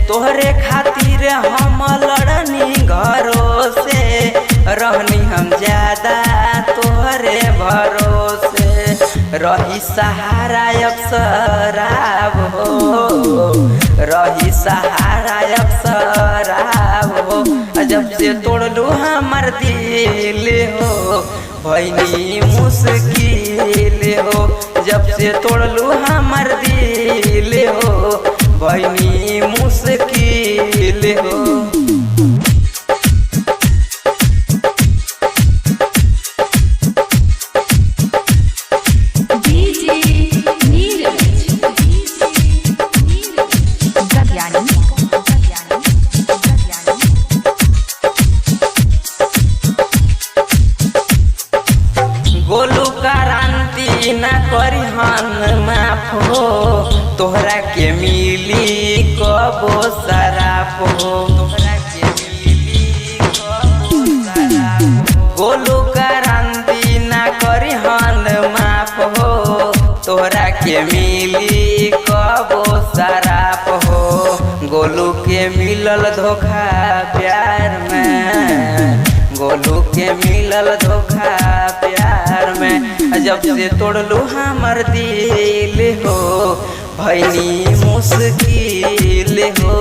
तोहरे खातिर हम लड़नी घरों से, रहनी हम ज्यादा तोहरे भरोसे, रही सहारा अक्सराब हो, रही सहारा अक्सराब हो। जब से तोड़लू हमर दिल हो भैनी मुश्किल हो, जब से तोड़लू हमर दिल हो भैनी मुश्किल हो। गोलू क्रांति न करी हन माफ हो, तोहरा के मिली कबो सराप हो, तोहरा के मिली कबो सराप हो। गोलू क्रांति न करी हन माफ हो, तोहरा के मिली कबो सराप हो। गोलू के मिलल धोखा प्यार में, गोलू के मिलल धोखा प्यार में, जब से तोड़लू हमर दिल हो भैनी मुश्किल हो।